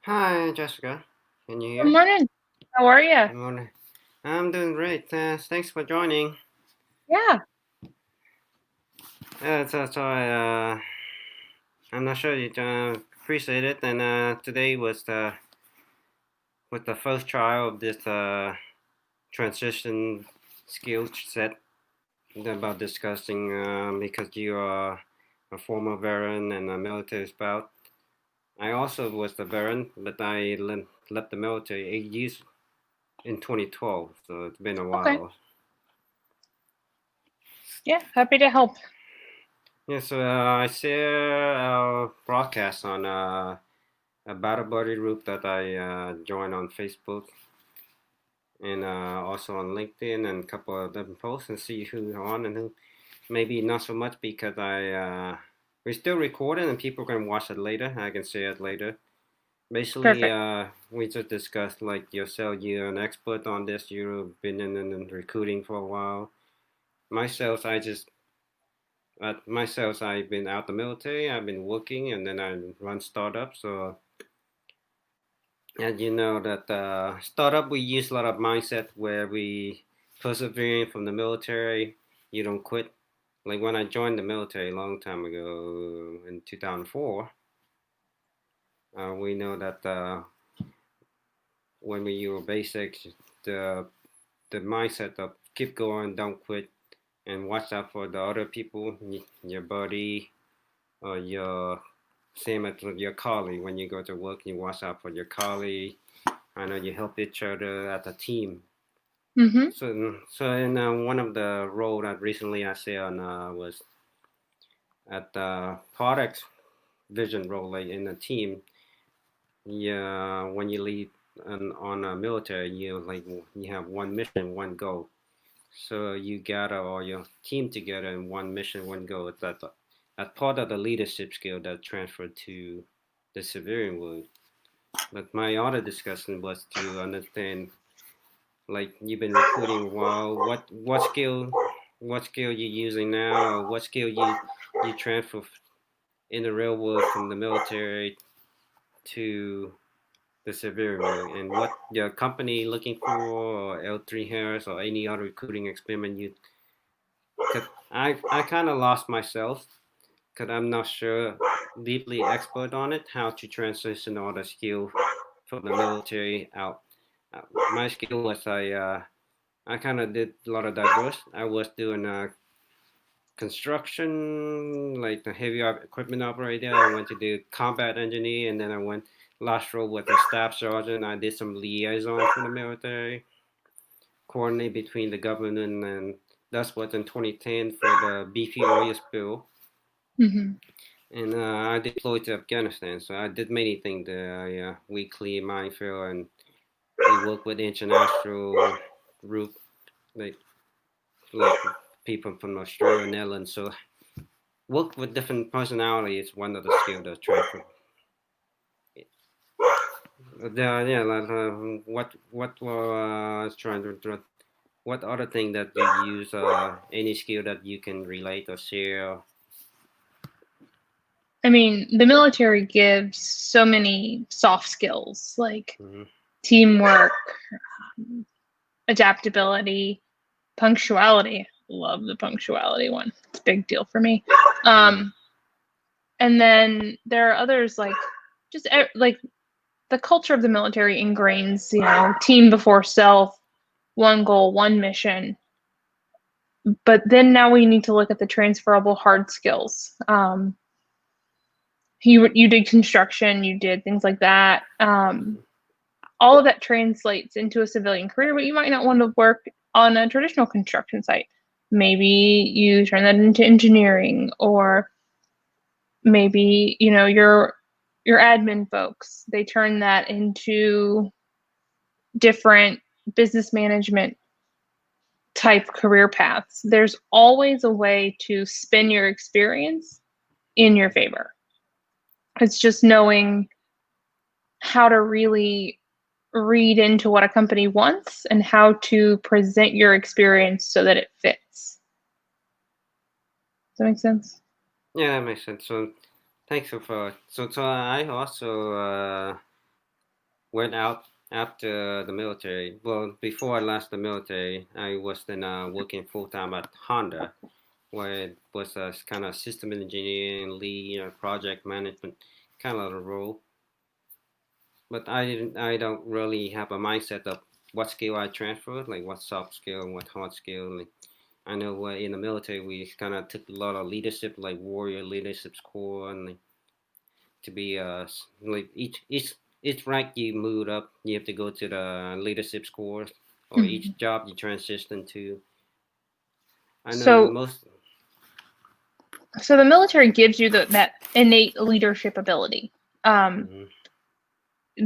Hi, Jessica. Can you Good hear? morning. How are you? Good morning. I'm doing great. Thanks for joining. Yeah, I'm not sure you appreciate it. And today was the first trial of this transition skill set about discussing because you are a former veteran and a military spouse. I also was the veteran, but I left the military 8 years in 2012, so it's been a okay. while. Yeah, happy to help. Yes, I share our broadcast on a battle buddy group that I joined on Facebook and also on LinkedIn and a couple of them posts and see who's on and who maybe not so much because we're still recording and people can watch it later. I can share it later. Basically, Perfect. we just discussed like yourself. You're an expert on this. You've been in recruiting for a while. Myself, I've been out the military. I've been working, and then I run startups. So, and you know that startup we use a lot of mindset where we persevering from the military. You don't quit. Like when I joined the military a long time ago in 2004, we know that when we were basic, the the mindset of keep going, don't quit, and watch out for the other people, your buddy, or your same as with your colleague. When you go to work, you watch out for your colleague. I know you help each other as a team. Mm-hmm. So in one of the role that recently I saw on was at the product vision role, like in a team. Yeah, when you lead on a military, you have one mission, one goal. So you gather all your team together in one mission, one goal. That's part of the leadership skill that transferred to the civilian world. But my other discussion was to understand, like you've been recruiting a while, what skill you using now, or what skill you transfer in the real world from the military to the civilian world, and what your company looking for, or L3 Harris, or any other recruiting experiment you. Cause I kind of lost myself because I'm not sure deeply expert on it how to transition all the skill from the military out. My skill was I kind of did a lot of diverse. I was doing construction, like the heavy equipment operator. I went to do combat engineer, and then I went last role with a staff sergeant. I did some liaison for the military, coordinate between the government, and that's what in 2010 for the BP oil spill. Mm-hmm. And I deployed to Afghanistan, so I did many things there. We cleared minefield, and we worked with international group, like like people from Australia and Netherlands. So work with different personalities is one of the skills that transfer. Yeah, like, what trying to what other thing that you use any skill that you can relate or share. I mean, the military gives so many soft skills like Mm-hmm. teamwork, adaptability, punctuality. Love the punctuality one. It's a big deal for me. Mm-hmm. Um, and then there are others like just like the culture of the military ingrains, team before self, one goal, one mission. But then now we need to look at the transferable hard skills. You did construction, you did things like that. All of that translates into a civilian career, but you might not want to work on a traditional construction site. Maybe you turn that into engineering, or maybe your admin folks, they turn that into different business management type career paths. There's always a way to spin your experience in your favor. It's just knowing how to really read into what a company wants and how to present your experience so that it fits. Does that make sense? Yeah, that makes sense. So thanks for so I also went out after the military. Well, before I left the military, I was then working full time at Honda, where it was a kind of system engineering, lead, project management kind of a role. But I don't really have a mindset of what skill I transferred, like what soft skill and what hard skill. Like I know in the military we kind of took a lot of leadership, like warrior leadership core, and like, to be like each rank you move up, you have to go to the leadership scores, or Mhm. each job you transition to. I know So, most. so the military gives you that innate leadership ability. Um, Mm,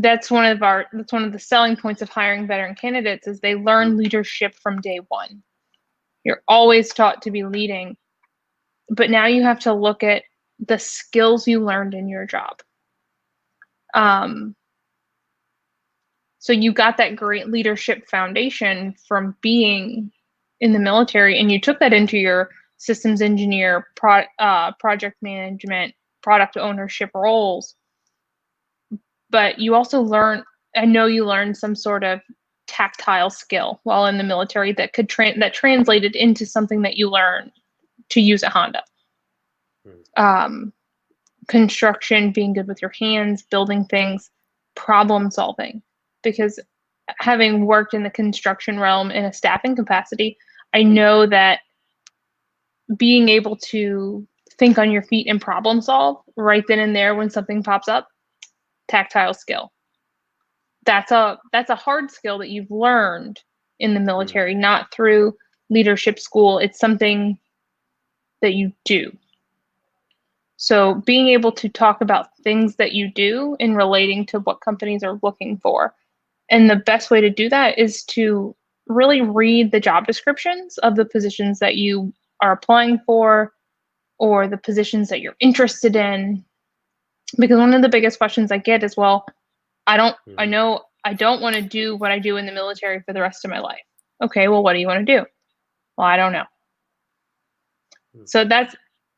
that's one of the selling points of hiring veteran candidates is they learn mm, leadership from day one. You're always taught to be leading, but now you have to look at the skills you learned in your job. Um, so you got that great leadership foundation from being in the military, and you took that into your systems engineer, project management, product ownership roles. But you also learn, I know you learned some sort of tactile skill while in the military that that translated into something that you learned to use at Honda. mm, Um, construction, being good with your hands, building things, problem solving. Because having worked in the construction realm in a staffing capacity, I know that being able to think on your feet and problem solve right then and there when something pops up, tactile skill. That's a hard skill that you've learned in the mm, military, not through leadership school. It's something that you do. So being able to talk about things that you do in relating to what companies are looking for. And the best way to do that is to really read the job descriptions of the positions that you are applying for or the positions that you're interested in. Because one of the biggest questions I get is, well, I mm, know I don't want to do what I do in the military for the rest of my life. Okay, well, what do you want to do? Well, I don't know. mm, So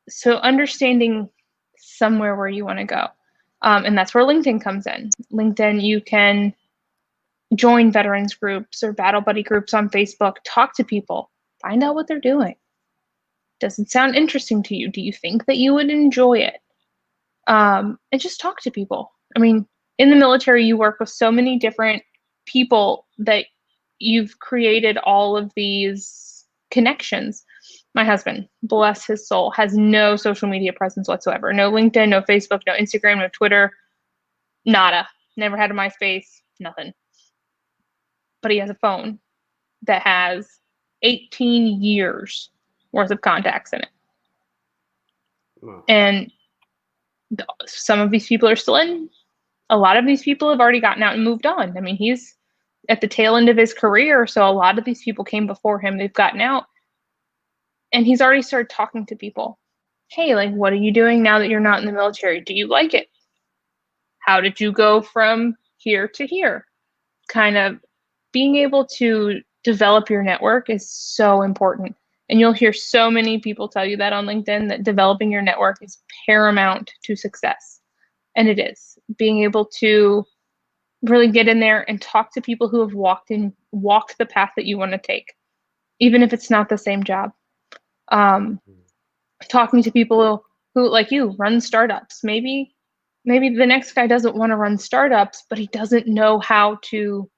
so understanding somewhere where you want to go. And that's where LinkedIn comes in. LinkedIn, you can join veterans groups or battle buddy groups on Facebook, talk to people, find out what they're doing. Does it sound interesting to you? Do you think that you would enjoy it? And just talk to people. I mean, in the military, you work with so many different people that you've created all of these connections. My husband, bless his soul, has no social media presence whatsoever. No LinkedIn, no Facebook, no Instagram, no Twitter, nada. Never had a MySpace, nothing. But he has a phone that has 18 years worth of contacts in it. well, And some of these people are still in. A lot of these people have already gotten out and moved on. I mean, he's at the tail end of his career, so a lot of these people came before him. They've gotten out, and he's already started talking to people. Hey, like, what are you doing now that you're not in the military? Do you like it? How did you go from here to here? Kind of being able to develop your network is so important. And you'll hear so many people tell you that on LinkedIn that developing your network is paramount to success. And it is. Being able to really get in there and talk to people who have walked the path that you want to take, even if it's not the same job. Um, mm, Talking to people who, like you, run startups. Maybe the next guy doesn't want to run startups, but he doesn't know how to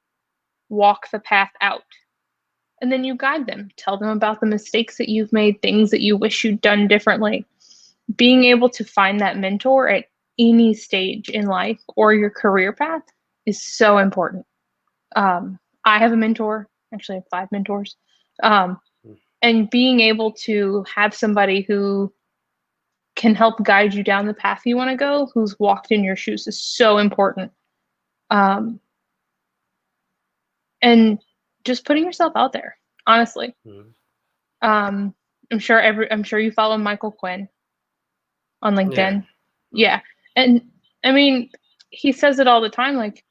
walk the path out. And then you guide them, tell them about the mistakes that you've made, things that you wish you'd done differently. Being able to find that mentor at any stage in life or your career path is so important. I have a mentor, actually, I have 5 mentors. Um, mm, and being able to have somebody who can help guide you down the path you want to go, who's walked in your shoes, is so important. Um, and just putting yourself out there, honestly. mm. Um, I'm sure you follow Michael Quinn on Yeah. LinkedIn. Mm, Yeah. And I mean, he says it all the time, like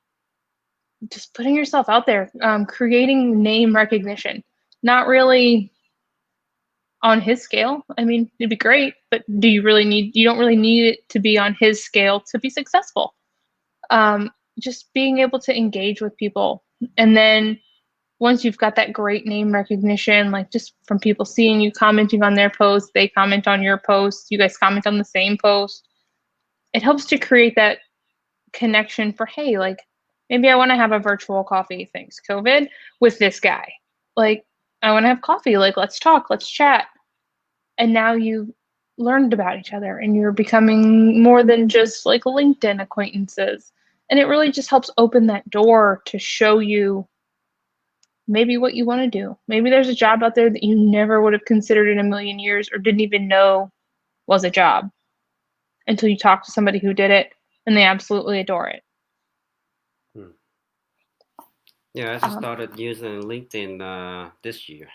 just putting yourself out there, creating name recognition. Not really on his scale. I mean, it'd be great, but you don't really need it to be on his scale to be successful. just being able to engage with people. And then once you've got that great name recognition, like just from people seeing you commenting on their posts, they comment on your post, you guys comment on the same post, it helps to create that connection for, hey, like maybe I want to have a virtual coffee, thanks COVID, with this guy. Like I want to have coffee, like let's talk, let's chat. And now you learned about each other and you're becoming more than just like LinkedIn acquaintances. And it really just helps open that door to show you maybe what you want to do. Maybe there's a job out there that you never would have considered in a million years or didn't even know was a job until you talk to somebody who did it and they absolutely adore it. Yeah, I just started using LinkedIn this year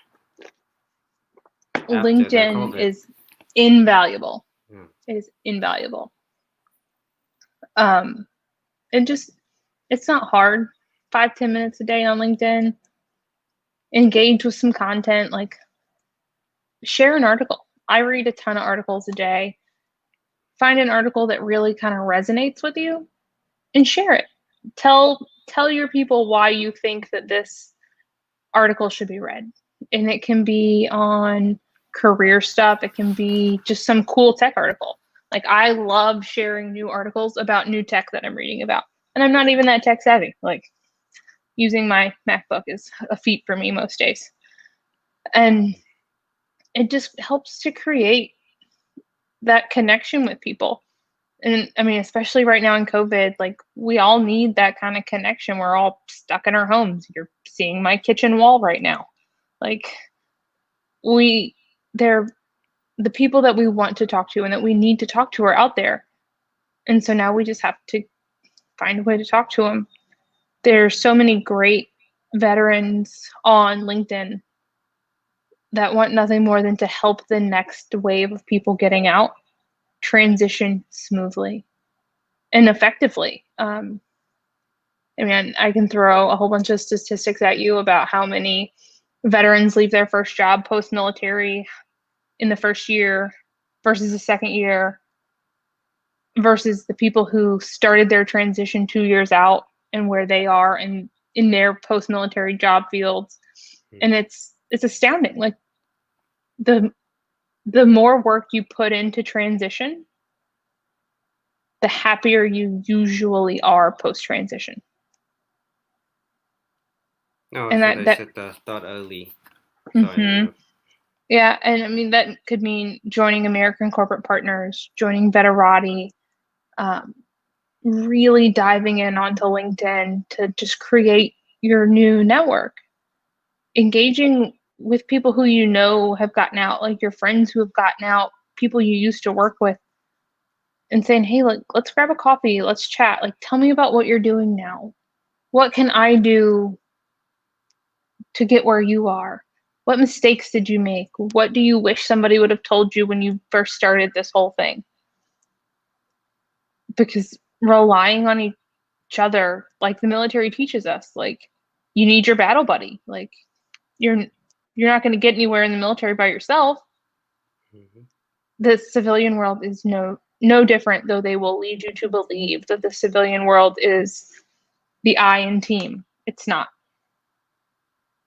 after the LinkedIn COVID. is invaluable. Yeah. It is invaluable. It's not hard. 5-10 minutes a day on LinkedIn. Engage with some content, like share an article. I read a ton of articles a day. Find an article that really kind of resonates with you and share it. Tell your people why you think that this article should be read. And it can be on career stuff. It can be just some cool tech article. Like I love sharing new articles about new tech that I'm reading about. And I'm not even that tech savvy. Like using my MacBook is a feat for me most days. And it just helps to create that connection with people. And I mean, especially right now in COVID, like we all need that kind of connection. We're all stuck in our homes. You're seeing my kitchen wall right now. Like they're the people that we want to talk to and that we need to talk to are out there. And so now we just have to find a way to talk to them. There's so many great veterans on LinkedIn that want nothing more than to help the next wave of people getting out transition smoothly and effectively. I mean, I can throw a whole bunch of statistics at you about how many veterans leave their first job post-military in the first year versus the second year versus the people who started their transition 2 years out and where they are in their post-military job fields. And it's astounding. Like the more work you put into transition, the happier you usually are post-transition. No, And so they that said start early. mm-hmm. Yeah, and I mean that could mean joining American Corporate Partners, joining Veterati, really diving in onto LinkedIn to just create your new network, engaging with people who you know have gotten out, like your friends who have gotten out, people you used to work with, and saying, hey, like, let's grab a coffee, let's chat, like tell me about what you're doing now. What can I do to get where you are? What mistakes did you make? What do you wish somebody would have told you when you first started this whole thing? Because relying on each other, like the military teaches us, like you need your battle buddy. Like you're not going to get anywhere in the military by yourself. The civilian world is no different, though they will lead you to believe that the civilian world is the I in team. It's not.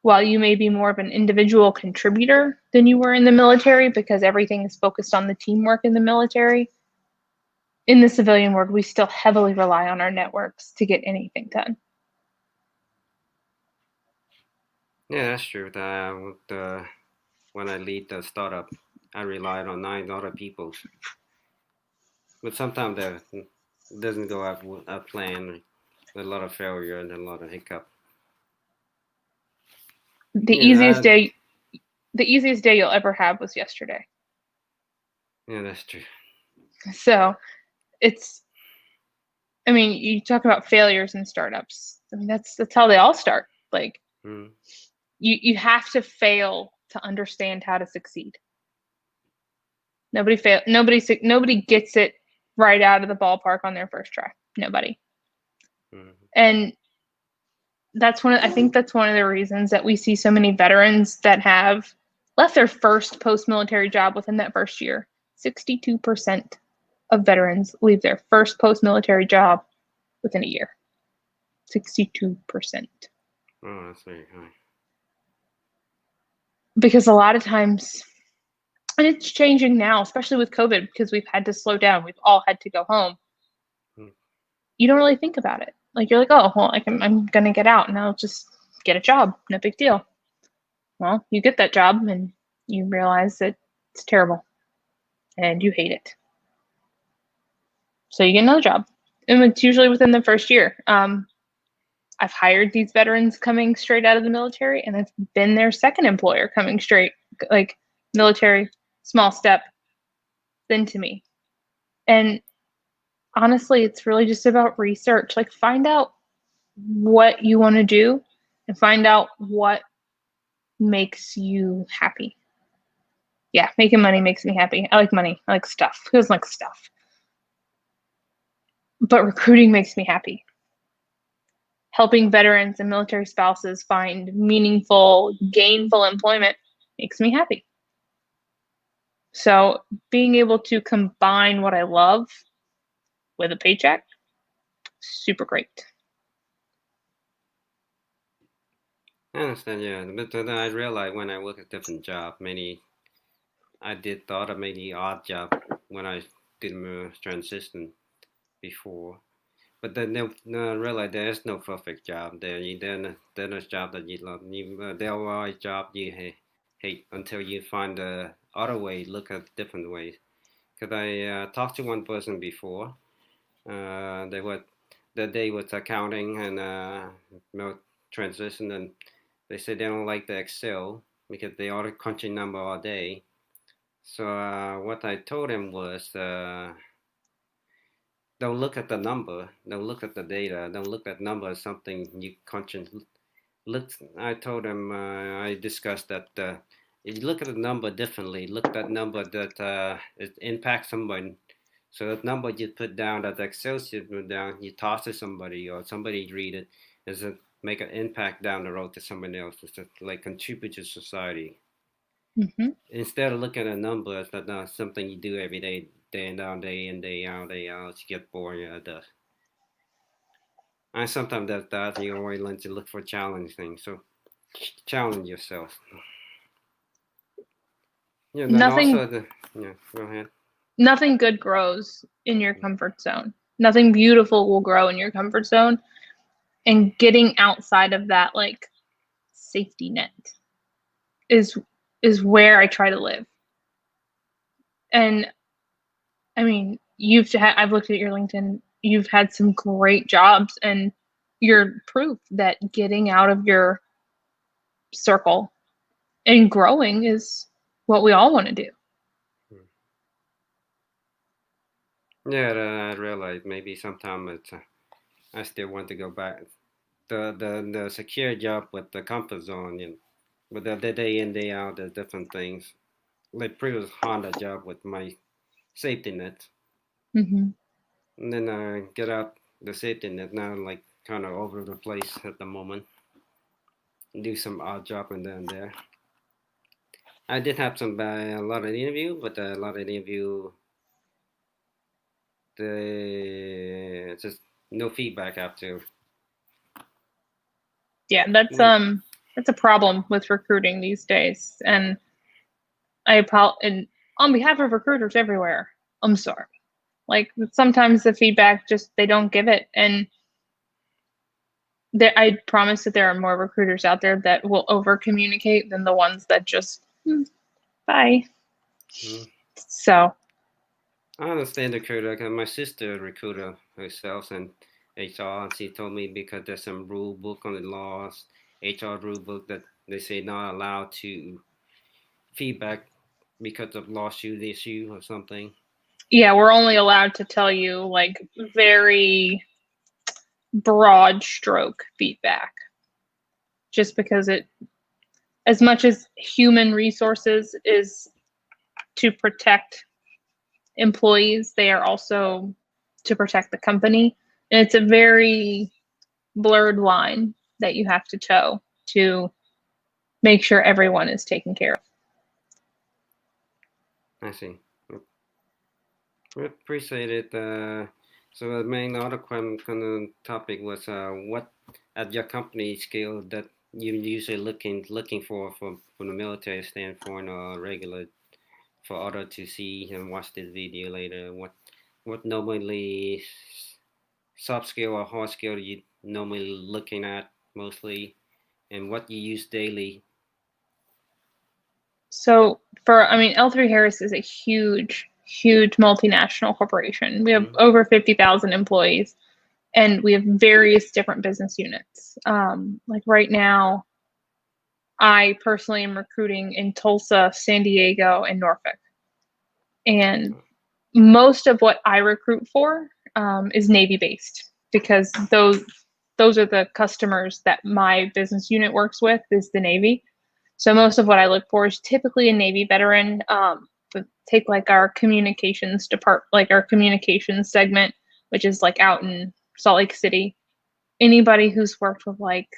While you may be more of an individual contributor than you were in the military because everything is focused on the teamwork in the military, in the civilian world, we still heavily rely on our networks to get anything done. Yeah, that's true. When I lead the startup, I relied on 9 other people. But sometimes that doesn't go as planned. A lot of failure and a lot of hiccup. The easiest day you'll ever have was yesterday. Yeah, that's true. So I mean, you talk about failures in startups. I mean, that's how they all start. Like you have to fail to understand how to succeed. Nobody gets it right out of the ballpark on their first try. Nobody. And I think that's one of the reasons that we see so many veterans that have left their first post-military job within that first year. 62% of veterans leave their first post-military job within a year. 62%. Oh, that's very high. Because a lot of times, and it's changing now, especially with COVID, because we've had to slow down. We've all had to go home. You don't really think about it. Like, you're like, oh, well, I'm going to get out and I'll just get a job. No big deal. Well, you get that job and you realize that it's terrible and you hate it. So you get another job. And it's usually within the first year. I've hired these veterans coming straight out of the military, and I've been their second employer coming straight, like military, small step, then to me. And honestly, it's really just about research. Like, find out what you want to do and find out what makes you happy. Yeah, making money makes me happy. I like money. I like stuff. Who doesn't like stuff? But recruiting makes me happy. Helping veterans and military spouses find meaningful, gainful employment makes me happy. So being able to combine what I love with a paycheck, super great. I understand, yeah. But then I realized when I work a different job, I did thought of many odd job when I did my transition before. But then I realized there is no perfect job there. There's a job that you love. There are job you hate until you find the other way, look at different ways. Because I talked to one person before. They were the day was accounting and transition, and they said they don't like the Excel because they are crunching number all day. So what I told him was, don't look at the number, don't look at the data, don't look at number as something you conscious look. I told him I discussed that you look at the number differently. Look at that number that it impacts someone. So that number you put down, that Excel sheet put down, you toss to somebody or somebody read it, does it make an impact down the road to somebody else? Does it like contribute to society? Mm-hmm. Instead of looking at numbers, that's not something you do every day, day in, out, day in, day out, you get bored, yeah, it does. And sometimes that you always learn to look for challenge things. So challenge yourself. Yeah, and then Nothing, also yeah, go ahead. nothing good grows in your comfort zone. Nothing beautiful will grow in your comfort zone. And getting outside of that, like, safety net is where I try to live. And I mean, I've looked at your LinkedIn. You've had some great jobs, and you're proof that getting out of your circle and growing is what we all want to do. Yeah, I realize maybe sometimes I still want to go back. The secure job with the comfort zone, with the day in day out, the different things. Like previous Honda job with my safety net, Mm-hmm. and then I get out the safety net now, like kind of over the place at the moment. Do some odd job and then there. I did have a lot of interview, but a lot of interview, the just no feedback after. Yeah, that's a problem with recruiting these days. And and on behalf of recruiters everywhere, I'm sorry. Like, sometimes the feedback just, they don't give it. And I promise that there are more recruiters out there that will over communicate than the ones that just bye. Mm. So I understand the recruiter. 'Cause my sister recruiter herself and HR, and she told me because there's some rule book on the laws, HR rule book that they say not allowed to feedback because of lawsuit issue or something. yeah, we're only allowed to tell you, like, very broad stroke feedback, just because as much as human resources is to protect employees, they are also to protect the company. And it's a very blurred line that you have to toe to make sure everyone is taken care of. I see. We appreciate it. So the main other kind of topic was what at your company skill that you usually looking for the military standpoint or regular for other to see and watch this video later. What normally soft skill or hard skill you normally looking at mostly, and what you use daily. So L3 Harris is a huge, huge multinational corporation. We have Mm-hmm. over 50,000 employees, and we have various different business units. Like right now, I personally am recruiting in Tulsa, San Diego, and Norfolk. And most of what I recruit for is Navy based because those are the customers that my business unit works with is the Navy. So most of what I look for is typically a Navy veteran. Take like our communications like our communications segment, which is like out in Salt Lake City. Anybody who's worked with like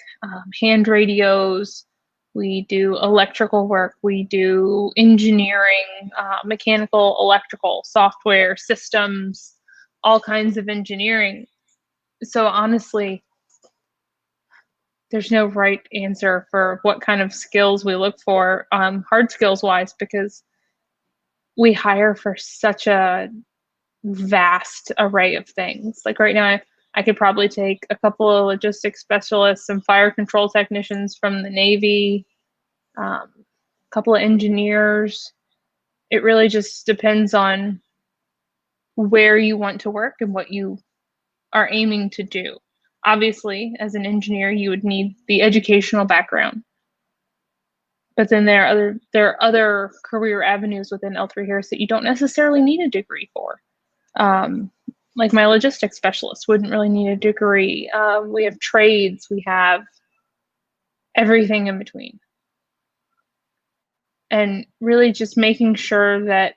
hand radios, we do electrical work, we do engineering, mechanical, electrical, software, systems, all kinds of engineering. So honestly, there's no right answer for what kind of skills we look for, hard skills wise, because we hire for such a vast array of things. Like right now, I could probably take a couple of logistics specialists, some fire control technicians from the Navy, a couple of engineers. It really just depends on where you want to work and what you are aiming to do. Obviously, as an engineer, you would need the educational background. But then there are other career avenues within L3 Harris that you don't necessarily need a degree for. Um, like my logistics specialist wouldn't really need a degree. We have trades, we have everything in between. And really just making sure that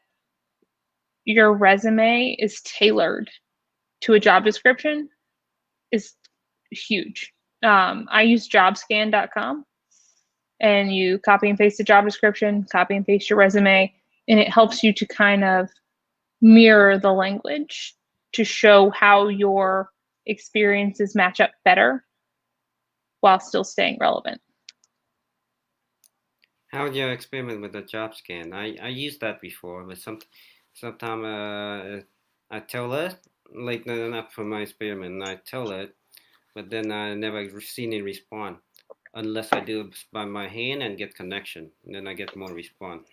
your resume is tailored to a job description is huge. I use jobscan.com, and you copy and paste the job description, copy and paste your resume, and it helps you to kind of mirror the language to show how your experiences match up better while still staying relevant. How would you experiment with the job scan? I used that before, but sometime I tell it like not for my experiment. I tell it, but then I never seen it respond unless I do it by my hand and get connection. And then I get more response.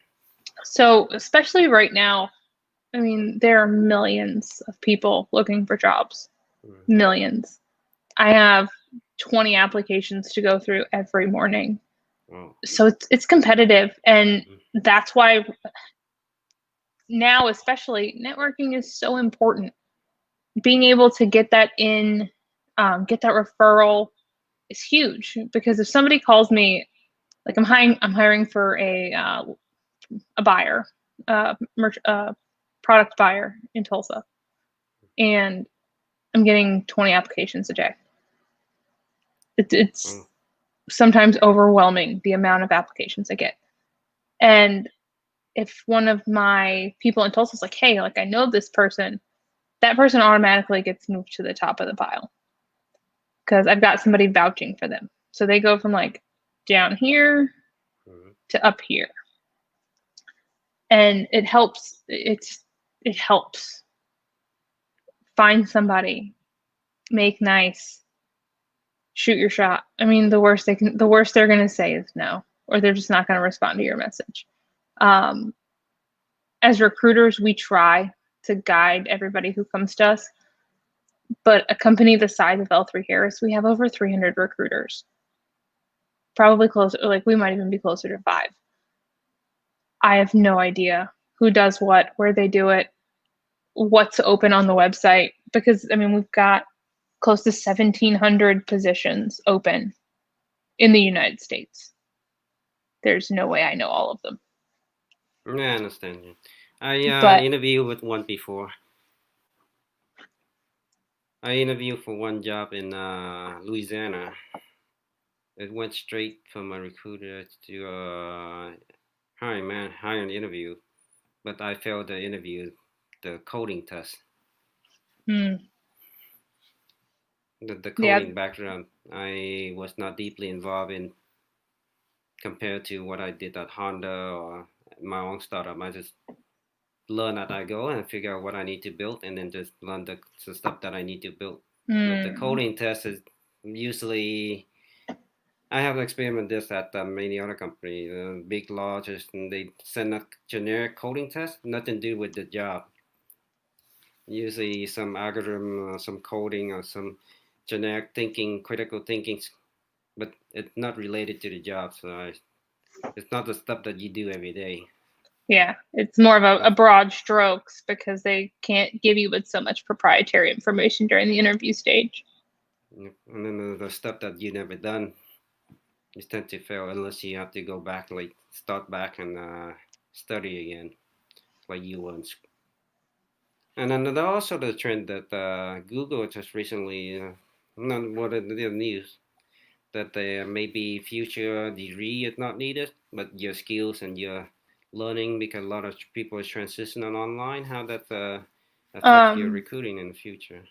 So, especially right now, there are millions of people looking for jobs. Mm. Millions. I have 20 applications to go through every morning. Oh. So it's competitive, and Mm. that's why now especially networking is so important. Being able to get that get that referral is huge, because if somebody calls me, like I'm hiring for a buyer, product buyer in Tulsa, and I'm getting 20 applications a day. It's Oh. sometimes overwhelming the amount of applications I get. And if one of my people in Tulsa is like, hey, like I know this person, that person automatically gets moved to the top of the pile because I've got somebody vouching for them. So they go from like down here to up here. And it helps. It helps. Find somebody, make nice, shoot your shot. The worst they're gonna say is no, or they're just not gonna respond to your message. As recruiters, we try to guide everybody who comes to us, but a company the size of L3 Harris, we have over 300 recruiters. Probably closer, like we might even be closer to 5. I have no idea who does what, where they do it, what's open on the website, because we've got close to 1,700 positions open in the United States. There's no way I know all of them. Yeah, I understand you. I interviewed with one before. I interviewed for one job in Louisiana. It went straight from a recruiter to hiring interview, but I failed the interview, the coding test. Hmm. The Yeah. coding background. I was not deeply involved in compared to what I did at Honda or my own startup. I just learn as I go and figure out what I need to build, and then just learn the stuff that I need to build. But the Mm. coding test is usually I have experienced this at many other companies, big lodges, and they send a generic coding test, nothing to do with the job. Usually some algorithm, some coding, or some generic thinking, critical thinking, but it's not related to the job. So it's not the stuff that you do every day. Yeah, it's more of a That's broad strokes because they can't give you with so much proprietary information during the interview stage. and then the stuff that you never done, you tend to fail unless you have to go back, like start back and study again, like you once. And then there's also the trend that Google just recently, not what in the news, that maybe future degree is not needed, but your skills and your learning, because a lot of people are transitioning online. How that affect your Um, recruiting in the future?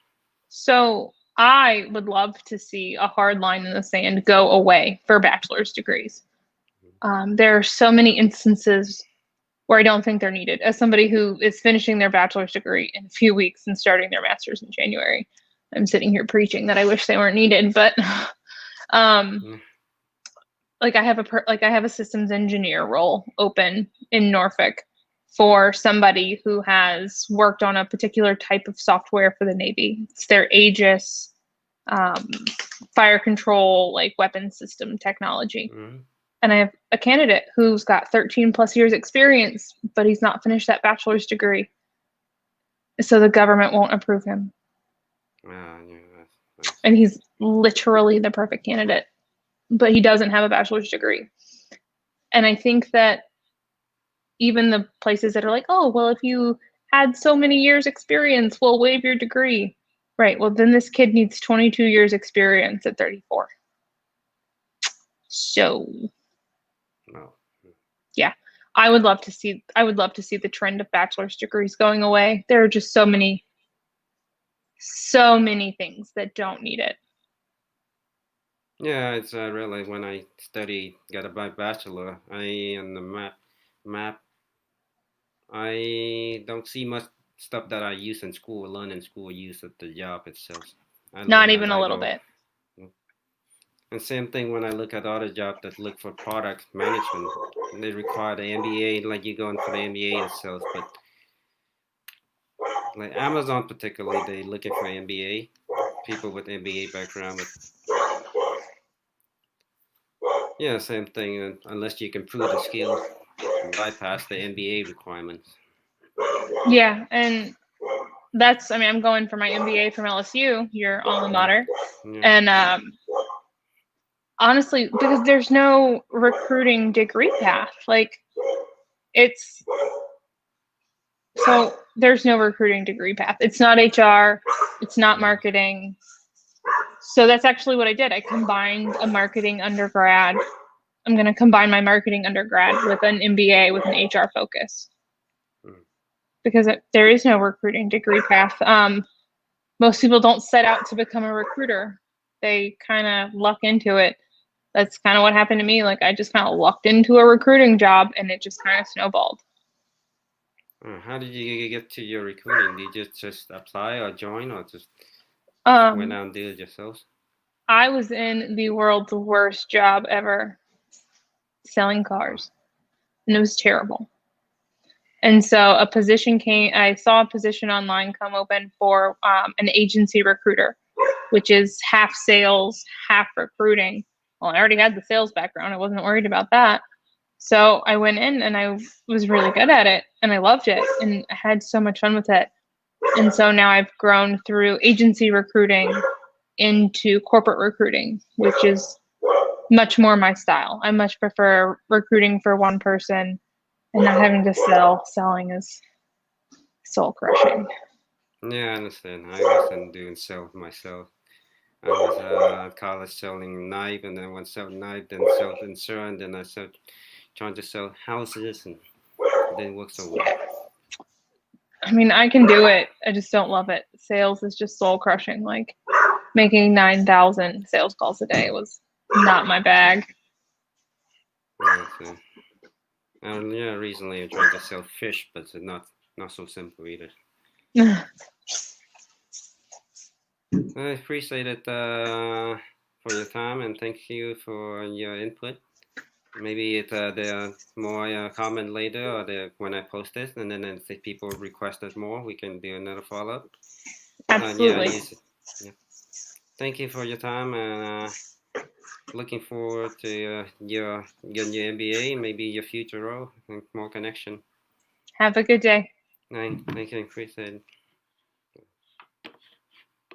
so I would love to see a hard line in the sand go away for bachelor's degrees. There are so many instances where I don't think they're needed. As somebody who is finishing their bachelor's degree in a few weeks and starting their master's in January, I'm sitting here preaching that I wish they weren't needed, but um, Mm, like I have a systems engineer role open in Norfolk for somebody who has worked on a particular type of software for the Navy. It's their Aegis um, fire control, like weapon system technology. mm, And I have a candidate who's got 13 plus years experience, but he's not finished that bachelor's degree. So the government won't approve him. yeah, that's And he's literally the perfect candidate, but he doesn't have a bachelor's degree. And I think that even the places that are like, oh, well, if you had so many years experience, we'll waive your degree. Right. Well, then this kid needs 22 years experience at 34. So, no. yeah. I would love to see the trend of bachelor's degrees going away. There are just so many things that don't need it. Yeah, it's really when I studied, got a bachelor. I on the map. I don't see much stuff that I use in school, learn in school, use at the job itself. I Not learn as even a I little go. bit. And same thing when I look at other jobs that look for product management. They require the MBA, like you going for the MBA itself. But like Amazon particularly, they looking for MBA, people with MBA background. But yeah, same thing. Unless you can prove the skills, bypass the MBA requirements. Yeah, and I mean, I'm going for my MBA from LSU, your alma Yeah, mater. yeah. And honestly, because there's no recruiting degree path. Like, it's so there's no recruiting degree path. It's not HR, it's not Mm. marketing. So that's actually what I did. I combined a marketing undergrad. I'm going to combine my marketing undergrad with an MBA with an HR focus Mm. because there is no recruiting degree path. Most people don't set out to become a recruiter. They kind of luck into it. That's kind of what happened to me. Like I just kind of lucked into a recruiting job and it just kind of snowballed. How did you get to your recruiting? Did you just apply or join or just went Um, out and did it yourself? I was in the world's worst job ever selling Oh. cars, and it was terrible. And so I saw a position online come open for an agency recruiter, which is half sales, half recruiting. Well, I already had the sales background. I wasn't worried about that. So I went in and I was really good at it and I loved it and I had so much fun with it. And so now I've grown through agency recruiting into corporate recruiting, which is much more my style. I much prefer recruiting for one person and not having to sell. Selling is soul crushing. Yeah, I understand. I wasn't doing sales myself. I was college selling knife, and then went sell knife, then sell insurance, then I started trying to sell houses, and it didn't work so well. I mean, I can do it. I just don't love it. Sales is just soul crushing. Like making 9,000 sales calls a day was not my bag. Right. So, yeah, recently I tried to sell fish, but it's not so simple either. I appreciate it for your time and thank you for your input. Maybe there are more comment later or when I post this, and then if people requested more, we can do another follow up. Yeah, Absolutely. yeah. Thank you for your time and looking forward to your new MBA, maybe your future role and more connection. Have a good day. Thank you, appreciate it.